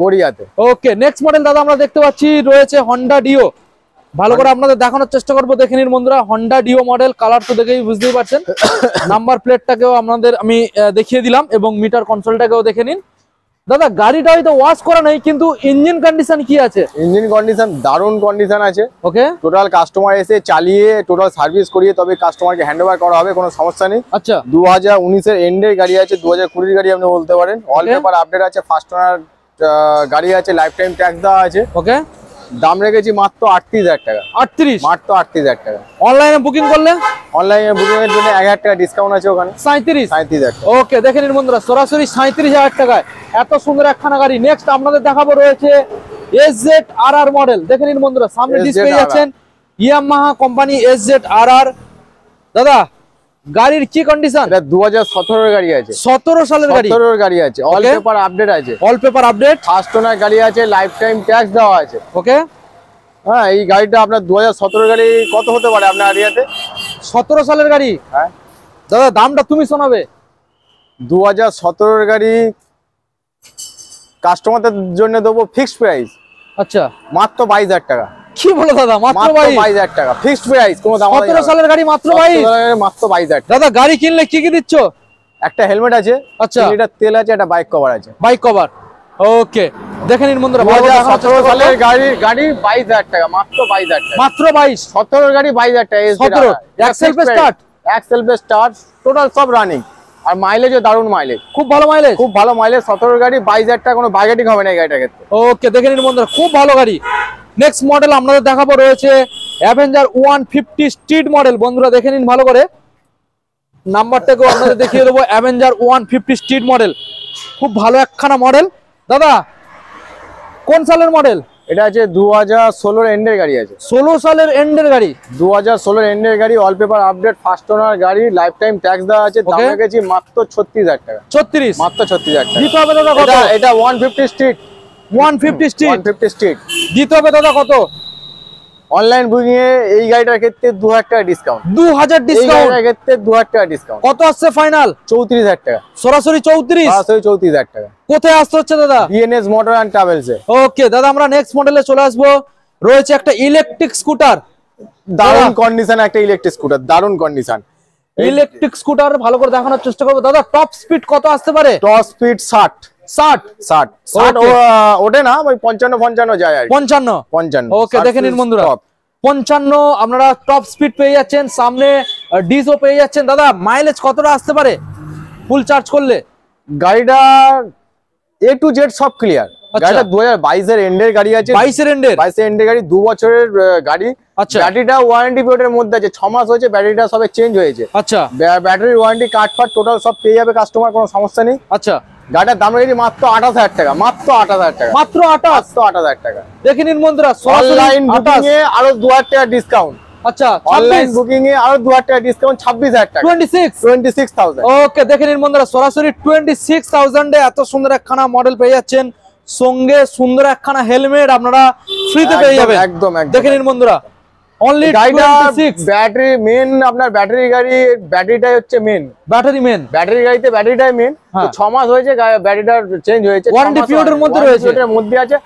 গড়িয়াতে। ওকে, নেক্সট মডেল দাদা আমরা দেখতে পাচ্ছি রয়েছে হন্ডা ডিও। ভালো করে আপনাদের দেখানোর চেষ্টা করবো। দেখে নিন বন্ধুরা, হন্ডা ডিও মডেল, কালার তো দেখেই বুঝতেই পারছেন। নাম্বার প্লেটটাকেও আপনাদের আমি দেখিয়ে দিলাম এবং মিটার কনসোলটাকেও দেখে নিন। দাদা গাড়িটা হয়তো ওয়াশ করা নেই, কিন্তু ইঞ্জিন কন্ডিশন কি আছে? ইঞ্জিন কন্ডিশন দারুণ কন্ডিশন আছে। ওকে, টোটাল কাস্টমার এসে চালিয়ে টোটাল সার্ভিস করিয়ে তবে কাস্টমারকে হ্যান্ডওভার করা হবে, কোনো সমস্যা নেই। আচ্ছা, 2019 এর এন্ডের গাড়ি আছে, 2020 গাড়ি আপনি বলতে পারেন। অল পেপার আপডেট আছে, ফার্স্ট ওনার গাড়ি আছে, লাইফ টাইম ট্যাক্স দেওয়া আছে। ওকে, দাম রেখেছি মাত্র 38,000 টাকা। 38, মাত্র 38,000 টাকা। অনলাইনে বুকিং করলে? অনলাইনে বুকিং এর জন্য 1,000 টাকা ডিসকাউন্ট আছে ওখানে। 37,000। ওকে, দেখে নিন বন্ধুরা, সরাসরি 37,000 টাকায় এত সুন্দর একখানা গাড়ি। নেক্সট আপনাদের দেখাবো রয়েছে SZRR মডেল। দেখে নিন বন্ধুরা, সামনে ডিসপ্লে যাচ্ছেন ইয়ামাহা কোম্পানি SZRR। দাদা গাড়ির কি কন্ডিশন? এটা 2017 এর গাড়ি আছে, 17 সালের গাড়ি। 17 এর গাড়ি আছে, অল পেপার আপডেট আছে, all paper update, first owner গাড়ি আছে, লাইফ টাইম ট্যাক্স দেওয়া আছে। ওকে, হ্যাঁ, এই গাড়িটা আপনার 2017 গাড়ি কত হতে পারে আপনার এরিয়াতে? 17 সালের গাড়ি। হ্যাঁ দাদা দামটা তুমি শোনাবে। 2017 গাড়ি কাস্টমারদের জন্য দেবো ফিক্সড প্রাইস। আচ্ছা, মাত্র 22,000 টাকা। কি বলো দাদা? মাত্র 22,000 টাকা ফিক্সড প্রাইস, কোনো দাম। 17 সালের গাড়ি মাত্র 22। মাত্র 22,000 টাকা। দাদা গাড়ি কিনলে কি কি দিচ্ছ? একটা হেলমেট আছে, আচ্ছা, 3 লিটার তেল আছে, একটা বাইক কভার আছে। Bike cover. ওকে, দেখে নিন বন্ধুরা, 2017 সালের গাড়ি 22,000 টাকা, মাত্র 22,000 টাকা। মাত্র 22। 17 গাড়ি 22,000 টাকা। 17 এক্সেল পে স্টার্ট, এক্সেল পে স্টার্ট, টোটাল সব রানিং। আর মাইলেজও দারুণ মাইলেজ, খুব ভালো মাইলেজ, খুব ভালো মাইলেজ। 17 গাড়ি 22,000 টাকা, কোনো বার্গেটিং হবে না এই গাড়িটার ক্ষেত্রে। ওকে, দেখে নিন বন্ধুরা, খুব ভালো গাড়ি। নেক্সট মডেল আপনাদের দেখাবো রয়েছে অ্যাভেঞ্জার 150 স্ট্রিট মডেল। বন্ধুরা দেখে নিন ভালো করে, নাম্বারটাকেও আপনাদের দেখিয়ে দেবো, অ্যাভেঞ্জার 150 স্ট্রিট মডেল, খুব ভালো একখানা মডেল। দাদা কোন সালের মডেল? এটা আছে 2016 এন্ডের গাড়ি আছে। 16 সালের এন্ডের গাড়ি, 2016 এন্ডের গাড়ি, all paper update, first owner গাড়ি, লাইফ টাইম ট্যাক্স দেওয়া আছে। দাম রেখেছি মাত্র 36,000 টাকা। 36, মাত্র 36,000 টাকা দিতে হবে দাদা কত? এটা 150 স্ট্রিট, 150 স্ট্রিট, 150 স্ট্রিট দিতে হবে দাদা কত? অনলাইন বুকিং এ এই গাড়িটার ক্ষেত্রে 2000 টাকা ডিসকাউন্ট। 2000 ডিসকাউন্ট, এই ক্ষেত্রে 2000 টাকা ডিসকাউন্ট। কত আসছে ফাইনাল? 34,000 টাকা, সরাসরি 34। সরাসরি 34,000 টাকা। কোথায় আসতে হচ্ছে দাদা? বিএনএস মোটর এন্ড ট্রাভেলস এ। ওকে দাদা, আমরা নেক্সট মডেলে চলে আসবো। রয়েছে একটা ইলেকট্রিক স্কুটার, দারুণ কন্ডিশন, একটা ইলেকট্রিক স্কুটার, দারুণ কন্ডিশন। ইলেকট্রিক স্কুটার ভালো করে দেখানোর চেষ্টা করবো। দাদা টপ স্পিড কত আসতে পারে? টপ স্পিড 60 60 60 60 ওঠে না, ওই 55 55 যায় আর 55 55। ওকে দেখে নিন বন্ধুরা, 55 আপনারা টপ স্পিড পেয়ে যাচ্ছেন, সামনে ডিজও পেয়ে যাচ্ছেন। দাদা মাইলেজ কতটা আসতে পারে ফুল চার্জ করলে? গাড়িটা এ টু জেড সব ক্লিয়ার। গাড়িটা 2022 এর এন্ডের গাড়ি আছে। 22 এর এন্ডের, 22 এর এন্ডের গাড়ি, 2 বছরের গাড়ি। আচ্ছা, ব্যাটারিটা ওয়ারেন্টি পিরিয়ডের মধ্যে আছে, 6 মাস হয়েছে, ব্যাটারিটা সবে চেঞ্জ হয়েছে। আচ্ছা, ব্যাটারি ওয়ারেন্টি কার্ড ফাট টোটাল সব পেয়ে যাবে কাস্টমার, কোনো সমস্যা নেই। আচ্ছা, গাড়িটার দাম রেখেছি মাত্র 28,000 টাকা, মাত্র 28,000 টাকা, মাত্র 28 টাকা। দেখে নিন বন্ধুরা, অনলাইন বুকিং এ আরো 2000 টাকা ডিসকাউন্ট। আচ্ছা, অনলাইন বুকিং এ আরো 2000 টাকা ডিসকাউন্ট, 26,000 টাকা, 26,000। ওকে দেখে নিন বন্ধুরা, সরাসরি 26,000 এ এত সুন্দর একখানা মডেল পেয়ে যাচ্ছেন, সঙ্গে সুন্দর একখানা হেলমেট আপনারা ফ্রিতে পেয়ে যাবেন। একদম দেখে নিন বন্ধুরা, অনলি 26। ব্যাটারি মেন, আপনার ব্যাটারি গাড়ি, ব্যাটারিটাই হচ্ছে মেন। ব্যাটারি গাড়িতে ব্যাটারিটাই মেন। 6 মাস হয়েছে ব্যাটারিটা চেঞ্জ হয়েছে, ওয়ারেন্টি পিরিয়ডের মধ্যে রয়েছে, মধ্যে আছে।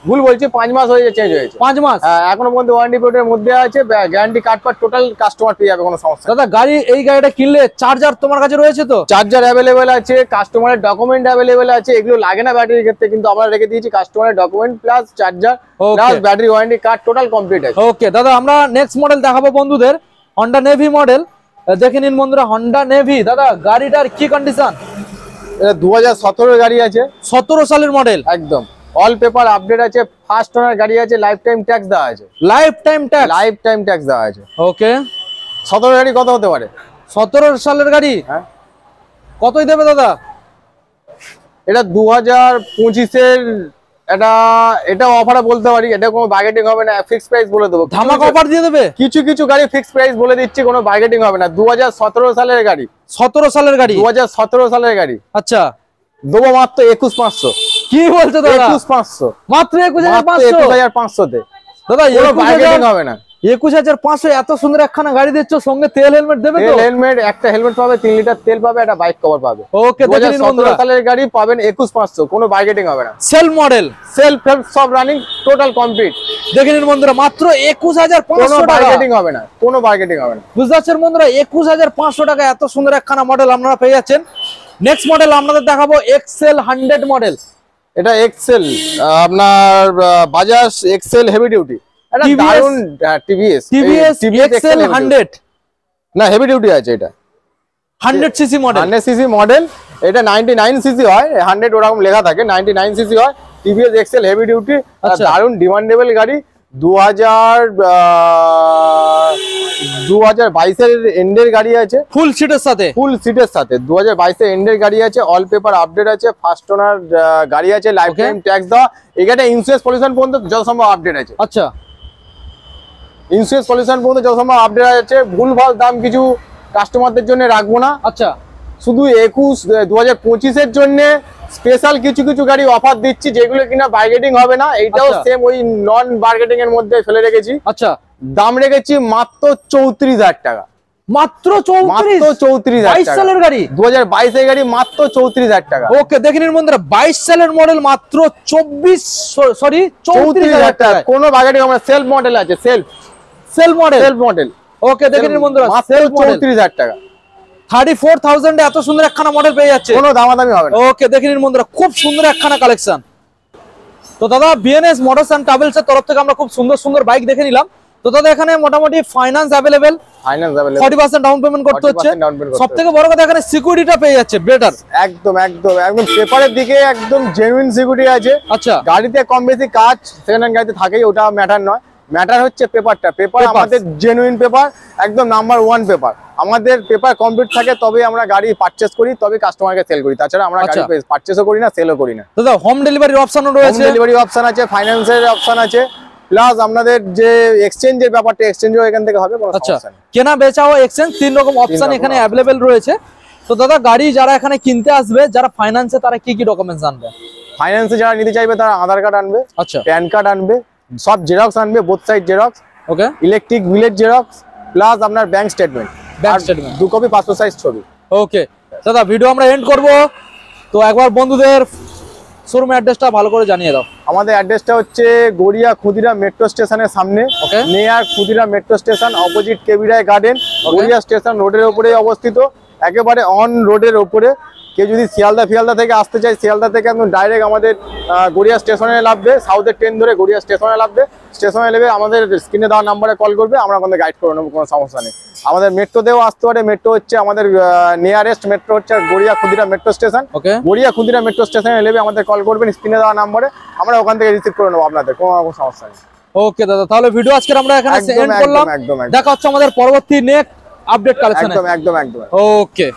ভুল বলছি, 5 মাস হয়েছে চেঞ্জ হয়েছে, 5 মাস এখনো পর্যন্ত ওয়ারেন্টি পিরিয়ডের মধ্যে আছে। গ্যারান্টি কার্ড পার টোটাল কাস্টমার পেয়ে যাবে, কোনো সমস্যা। দাদা গাড়ি এই গাড়িটা কিনলে চার্জার তোমার কাছে রয়েছে তো? চার্জার অ্যাভেলেবেল আছে, কাস্টমারের ডকুমেন্ট অ্যাভেলেবেল আছে। এগুলো লাগে না ব্যাটারির ক্ষেত্রে, কিন্তু আমরা রেখে দিয়েছি কাস্টমারের document plus charger plus battery warranty card, total complete আছে। ওকে দাদা, আমরা নেক্সট মডেল দেখাবো বন্ধুদের, হন্ডা নেভি মডেল। দেখে নিন বন্ধুরা, হন্ডা নেভি। দাদা গাড়িটার কি কন্ডিশন? এটা 2017 গাড়ি আছে, 17 সালের মডেল, একদম অল পেপার আপডেট আছে, ফার্স্ট ওনার গাড়ি আছে, লাইফ টাইম ট্যাক্স দেওয়া আছে। লাইফ টাইম ট্যাক্স দেওয়া আছে। ওকে, 17 গাড়ি কত হতে পারে? 17 সালের গাড়ি, হ্যাঁ, কতই দেবে দাদা? এটা 2025 এর, এটা অফারে বলতে পারি, এটা কোনো বার্গেটিং হবে না, ফিক্স প্রাইস বলে দেবো। ধামাকা অফার দিয়ে দেবে? কিছু গাড়ি ফিক্স প্রাইস বলে দিচ্ছি, কোনো বার্গেটিং হবে না। 2017 সালের গাড়ি, 17 সালের গাড়ি, 2017 সালের গাড়ি। আচ্ছা, দেবো মাত্র 21,500। কি বলছো দাদা? 21,500, মাত্র 21,500? 21,500 তে দাদা কোনো বার্গেটিং হবে না। 21,500 এত সুন্দর একখানা গাড়ি দিচ্ছ, সঙ্গে তেল হেলমেট দেবে তো? হেলমেট, একটা হেলমেট পাবে, 3 লিটার তেল পাবে, একটা বাইক কভার পাবে। ওকে দেখে নিন বন্ধুরা, 2017 সালের গাড়ি পাবেন 21,500, কোনো বার্গেটিং হবে না। সেলফ মডেল, সেলফ সব রানিং, টোটাল কমপ্লিট। দেখে নিন বন্ধুরা, মাত্র 21,500 কোনো টাকা। বার্গেটিং হবে না, কোনো বার্গেটিং হবে না। বুঝতে পারছেন বন্ধুরা, 21,500 টাকা এত সুন্দর একখানা মডেল আপনারা পেয়ে যাচ্ছেন। নেক্সট মডেল আপনাদের দেখাবো এক্সেল 100 মডেল। এটা এক্সেল, আপনার বাজাজ এক্সেল হেভি ডিউটি। এটা দারুন, টিভিএস এক্সেল 100 না, হেভি ডিউটি আছে। এটা 100 সিসি মডেল, 100 সিসি মডেল। এটা 99 সিসি হয়, 100 ওরকম লেখা থাকে, 99 সিসি হয়। টিভিএস এক্সেল হেভি ডিউটি, দারুন ডিমান্ডেবল গাড়ি। 2022 এর এন্ডের গাড়ি আছে, ফুল সিটের সাথে, 2022 এর এন্ডের গাড়ি আছে, অল পেপার আপডেট আছে, ফার্স্ট ওনার গাড়ি আছে, লাইফ টাইম ট্যাক্স দেওয়া। এখানে ইন্স্যুরেন্স পলিউশন পর্যন্ত যত সম্ভব আপডেট আছে। আচ্ছা, ইন্স্যুরেন্স পলিউশন পর্যন্ত যত সম্ভব আপডেট আছে। ভুলভাল দাম কিছু কাস্টমারদের জন্য রাখবো না। আচ্ছা, শুধু 2025 এর জন্য স্পেশাল কিছু গাড়ি অফার দিচ্ছি, যেগুলো কিনা বার্গেটিং হবে না। এইটাও সেম ওই নন বার্গেটিং এর মধ্যে ফেলে রেখেছি। আচ্ছা, দাম রেখেছি মাত্র 34,000 টাকা, মাত্র 34,000 22 সালের গাড়ি, 2022 এর গাড়ি, মাত্র 34,000 টাকা। ওকে দেখে নিন বন্ধুরা, 22 সালের মডেল, মাত্র 34,000 টাকা। কোনো বার্গেটিং হবে না, সেলফ মডেল আছে, সেলফ মডেল। ওকে দেখে নিন বন্ধুরা, মাত্র 34,000 টাকা, 34,000 এ এত সুন্দর একখানা মডেল পেয়ে যাচ্ছে, কোনো দামাদামি হবে না। ওকে দেখে নিন বন্ধুরা, খুব সুন্দর একখানা কালেকশন। তো দাদা বিএনএস মোটরস এন্ড ট্রাভেলস এর তরফ থেকে আমরা খুব সুন্দর বাইক দেখে নিলাম। তো দাদা এখানে মোটামুটি ফাইন্যান্স अवेलेबल, 40% ডাউন পেমেন্ট করতে হচ্ছে। সবথেকে বড় কথা এখানে সিকিউরিটিটা পেয়ে যাচ্ছে বেটার, একদম পেপারের দিকে একদম জেনুইন সিকিউরিটি আছে। আচ্ছা, গাড়িতে কম বেশি কাজ সেকেন্ড হ্যান্ড গাড়িতে থাকেই, ওটা ম্যাটার নয়। ম্যাটার হচ্ছে পেপারটা, পেপার আমাদের জেনুইন পেপার, একদম নাম্বার 1 পেপার। আমাদের পেপার কমপ্লিট থাকে তবে আমরা গাড়ি পারচেজ করি, তবে কাস্টমারকে সেল করি, তাছাড়া আমরা গাড়ি পারচেজও করি না, সেলও করি না। দাদা হোম ডেলিভারির অপশনও রয়েছে? হোম ডেলিভারি অপশন আছে, ফাইন্যান্সের অপশন আছে, প্লাস আপনাদের যে এক্সচেঞ্জের ব্যাপারটা, এক্সচেঞ্জও এখান থেকে হবে, কোনো সমস্যা নেই। কেনা বেচা ও এক্সচেঞ্জ 3 রকম অপশন এখানে अवेलेबल রয়েছে। তো দাদা গাড়ি যারা এখানে কিনতে আসবে, যারা ফাইন্যান্সে, তারা কি কি ডকুমেন্টস আনবে? ফাইন্যান্সে যারা নিতে চাইবে তারা আধার কার্ড আনবে, আচ্ছা, প্যান কার্ড আনবে, সব জেরক্স আনবে, বোথ সাইড জেরক্স, ওকে, ইলেকট্রিক বিলের জেরক্স, প্লাস আপনার bank statement, bank statement 2 copy passport size ছবি। ওকে দাদা, ভিডিও আমরা এন্ড করব, তো একবার বন্ধুদের শোরুম অ্যাড্রেসটা ভালো করে জানিয়ে দাও। আমাদের অ্যাড্রেসটা হচ্ছে গড়িয়া ক্ষুদিরাম মেট্রো স্টেশনের সামনে, near Khudiram metro station, opposite কেবিরায় গার্ডেন, গড়িয়া স্টেশন রোডের উপরে অবস্থিত, একেবারে অন রোডের উপরে। কেউ যদি শিয়ালদা থেকে আসতে চায়, শিয়ালদা থেকে একদম ডাইরেক্ট আমাদের গড়িয়া স্টেশনে নামবে, সাউথের ট্রেন ধরে গড়িয়া স্টেশনে নামবে, স্টেশনে নেবে আমাদের স্ক্রিনে দেওয়া নাম্বারে কল করবে, আমরা ওখানে গাইড করে নেবো, কোনো সমস্যা নেই। আমাদের মেট্রোতেও আসতে পারে, মেট্রো হচ্ছে আমাদের নিয়ারেস্ট মেট্রো হচ্ছে Garia Khudiram metro station. Garia Khudiram metro স্টেশনে নেবে আমাদের কল করবেন, স্ক্রিনে দেওয়া নাম্বারে, আমরা ওখান থেকে রিসিভ করে নেবো আপনাদের, কোনো রকম সমস্যা নেই। ওকে দাদা, তাহলে ভিডিও আজকে আমরা এখানে এন্ড করলাম, দেখা হচ্ছে আমাদের পরবর্তী নেক্সট আপডেট কালেকশনে। একদম। ওকে।